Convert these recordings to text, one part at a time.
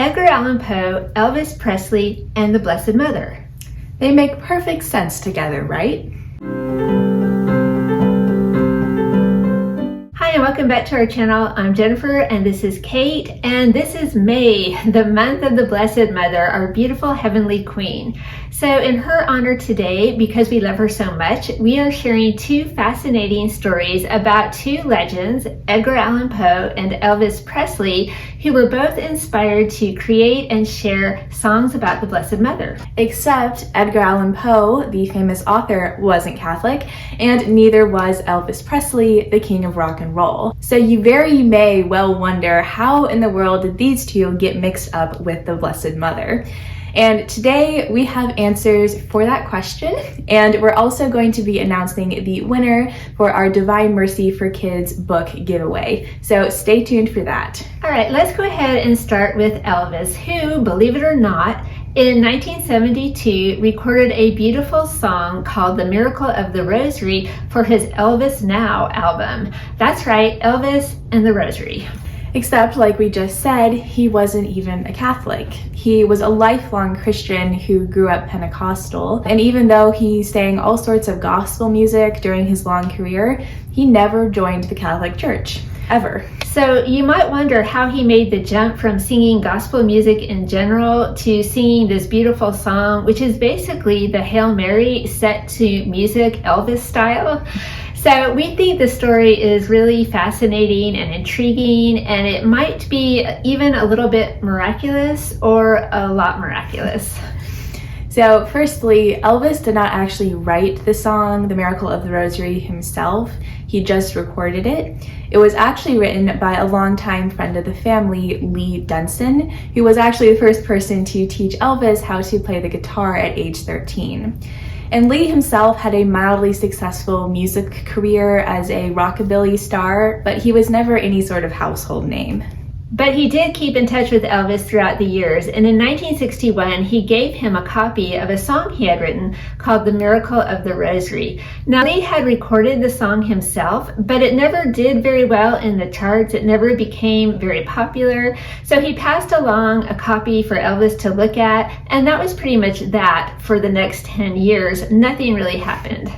Edgar Allan Poe, Elvis Presley, and the Blessed Mother. They make perfect sense together, right? Hi and welcome back to our channel. I'm Jennifer and this is Kate, and this is May, the month of the Blessed Mother, our beautiful heavenly queen. So in her honor today, because we love her so much, we are sharing two fascinating stories about two legends, Edgar Allan Poe and Elvis Presley, who were both inspired to create and share songs about the Blessed Mother. Except Edgar Allan Poe, the famous author, wasn't Catholic, and neither was Elvis Presley, the king of rock and roll. So you very may well wonder, how in the world did these two get mixed up with the Blessed Mother? And today we have answers for that question, and we're also going to be announcing the winner for our Divine Mercy for Kids book giveaway. So stay tuned for that. All right, let's go ahead and start with Elvis, who, believe it or not, in 1972 recorded a beautiful song called The Miracle of the Rosary for his Elvis Now album. That's right, Elvis and the Rosary. Except, like we just said, he wasn't even a Catholic. He was a lifelong Christian who grew up Pentecostal, and even though he sang all sorts of gospel music during his long career, he never joined the Catholic Church, ever. So you might wonder how he made the jump from singing gospel music in general to singing this beautiful song, which is basically the Hail Mary set to music Elvis style. So we think the story is really fascinating and intriguing, and it might be even a little bit miraculous or a lot miraculous. So firstly, Elvis did not actually write the song, The Miracle of the Rosary, himself. He just recorded it. It was actually written by a longtime friend of the family, Lee Denson, who was actually the first person to teach Elvis how to play the guitar at age 13. And Lee himself had a mildly successful music career as a rockabilly star, but he was never any sort of household name. But he did keep in touch with Elvis throughout the years, and in 1961 he gave him a copy of a song he had written called The Miracle of the Rosary. Now, Lee had recorded the song himself, but it never did very well in the charts. It never became very popular, so he passed along a copy for Elvis to look at, and that was pretty much that for the next 10 years. Nothing really happened.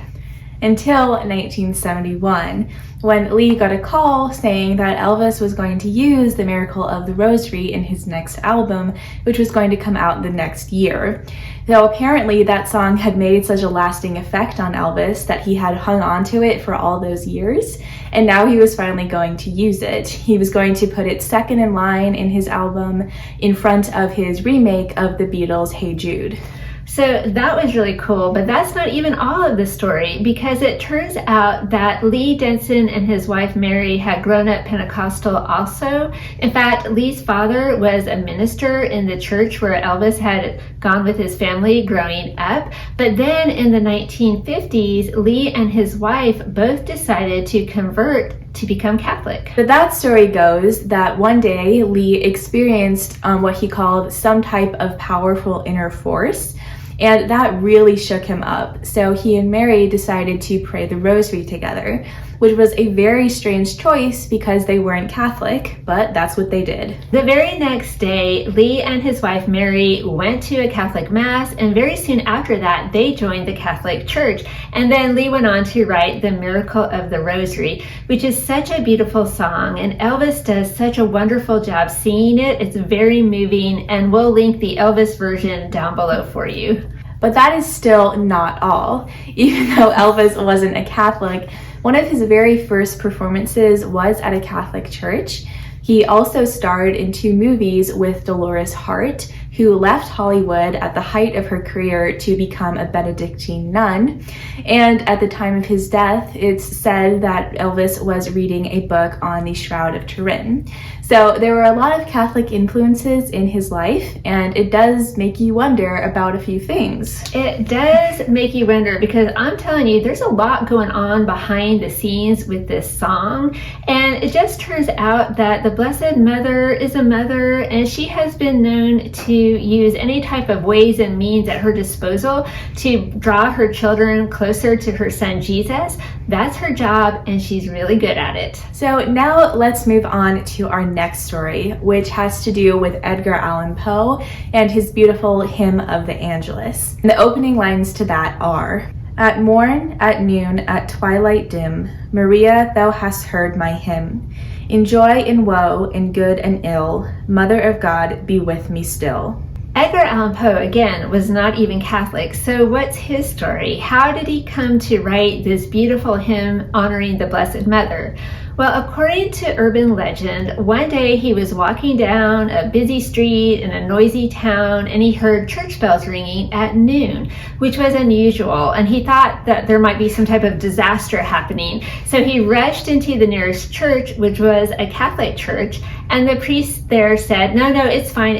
Until 1971, when Lee got a call saying that Elvis was going to use The Miracle of the Rosary in his next album, which was going to come out the next year. Though apparently that song had made such a lasting effect on Elvis that he had hung on to it for all those years, and now he was finally going to use it. He was going to put it second in line in his album in front of his remake of the Beatles' Hey Jude. So that was really cool, but that's not even all of the story, because it turns out that Lee Denson and his wife Mary had grown up Pentecostal also. In fact, Lee's father was a minister in the church where Elvis had gone with his family growing up. But then in the 1950s, Lee and his wife both decided to convert to become Catholic. But that story goes that one day Lee experienced what he called some type of powerful inner force, and that really shook him up. So he and Mary decided to pray the Rosary together, which was a very strange choice because they weren't Catholic, but that's what they did. The very next day, Lee and his wife Mary went to a Catholic Mass, and very soon after that, they joined the Catholic Church. And then Lee went on to write The Miracle of the Rosary, which is such a beautiful song, and Elvis does such a wonderful job singing it. It's very moving, and we'll link the Elvis version down below for you. But that is still not all. Even though Elvis wasn't a Catholic, one of his very first performances was at a Catholic church. He also starred in 2 movies with Dolores Hart, who left Hollywood at the height of her career to become a Benedictine nun. And at the time of his death, it's said that Elvis was reading a book on the Shroud of Turin. So there were a lot of Catholic influences in his life, and it does make you wonder about a few things. It does make you wonder, because I'm telling you, there's a lot going on behind the scenes with this song, and it just turns out that the Blessed Mother is a mother, and she has been known to use any type of ways and means at her disposal to draw her children closer to her son Jesus. That's her job, and she's really good at it. So now let's move on to our next story, which has to do with Edgar Allan Poe and his beautiful Hymn of the Angelus. And the opening lines to that are, "At morn, at noon, at twilight dim, Maria, thou hast heard my hymn. In joy, in woe, in good and ill, Mother of God, be with me still." Edgar Allan Poe, again, was not even Catholic, so what's his story? How did he come to write this beautiful hymn honoring the Blessed Mother? Well, according to urban legend, one day he was walking down a busy street in a noisy town and he heard church bells ringing at noon, which was unusual, and he thought that there might be some type of disaster happening. So he rushed into the nearest church, which was a Catholic church, and the priest there said, no, it's fine,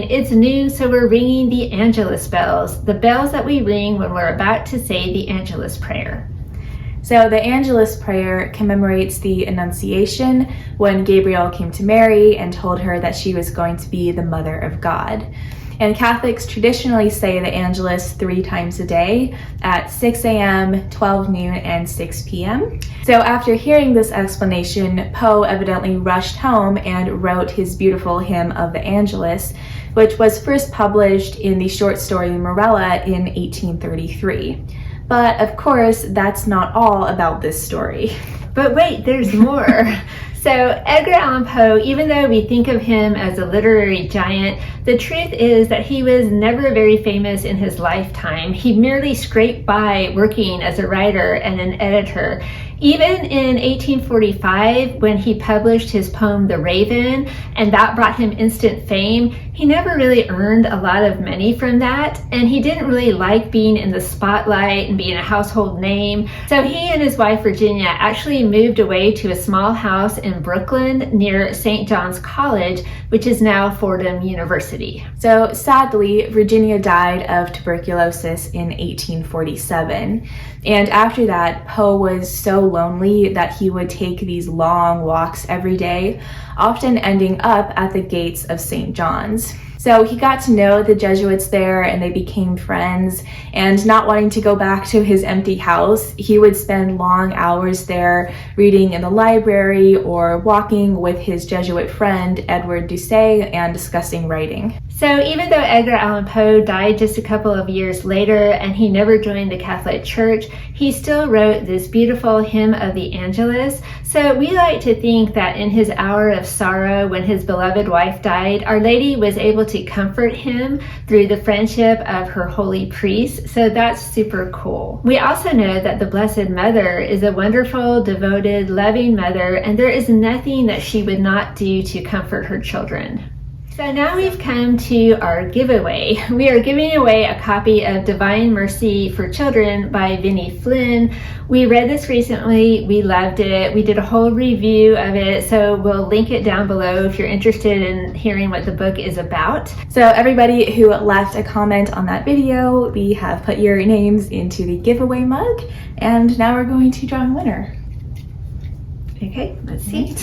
it's noon, so we're ringing the Angelus bells, the bells that we ring when we're about to say the Angelus prayer. So the Angelus prayer commemorates the Annunciation, when Gabriel came to Mary and told her that she was going to be the Mother of God. And Catholics traditionally say the Angelus 3 times a day at 6 a.m., 12 noon, and 6 p.m. So after hearing this explanation, Poe evidently rushed home and wrote his beautiful Hymn of the Angelus, which was first published in the short story Morella in 1833. But of course, that's not all about this story. But wait, there's more. So Edgar Allan Poe, even though we think of him as a literary giant, the truth is that he was never very famous in his lifetime. He merely scraped by working as a writer and an editor. Even in 1845, when he published his poem, The Raven, and that brought him instant fame, he never really earned a lot of money from that, and he didn't really like being in the spotlight and being a household name. So he and his wife, Virginia, actually moved away to a small house in Brooklyn near St. John's College, which is now Fordham University. So sadly, Virginia died of tuberculosis in 1847. And after that, Poe was so lonely that he would take these long walks every day, often ending up at the gates of St. John's. So he got to know the Jesuits there and they became friends, and not wanting to go back to his empty house, he would spend long hours there reading in the library or walking with his Jesuit friend Edward Doucet and discussing writing. So even though Edgar Allan Poe died just a couple of years later and he never joined the Catholic Church, he still wrote this beautiful Hymn of the Angelus. So we like to think that in his hour of sorrow when his beloved wife died, Our Lady was able to comfort him through the friendship of her holy priest. So that's super cool. We also know that the Blessed Mother is a wonderful, devoted, loving mother, and there is nothing that she would not do to comfort her children. So now we've come to our giveaway. We are giving away a copy of Divine Mercy for Children by Vinnie Flynn. We read this recently. We loved it. We did a whole review of it, so we'll link it down below if you're interested in hearing what the book is about. So everybody who left a comment on that video, we have put your names into the giveaway mug, and now we're going to draw a winner. Okay, let's see.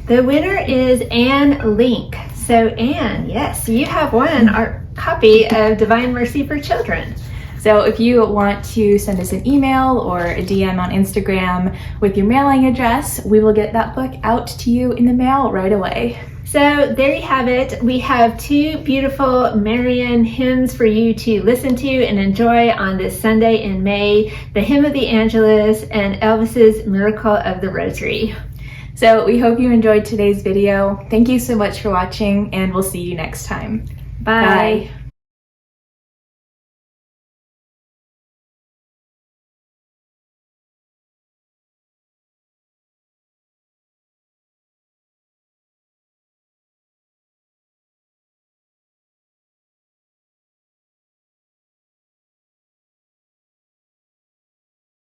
The winner is Anne Link. So Anne, yes, you have won our copy of Divine Mercy for Children. So if you want to send us an email or a DM on Instagram with your mailing address, we will get that book out to you in the mail right away. So there you have it. We have 2 beautiful Marian hymns for you to listen to and enjoy on this Sunday in May, the Hymn of the Angelus and Elvis's Miracle of the Rosary. So we hope you enjoyed today's video. Thank you so much for watching, and we'll see you next time. Bye. Bye.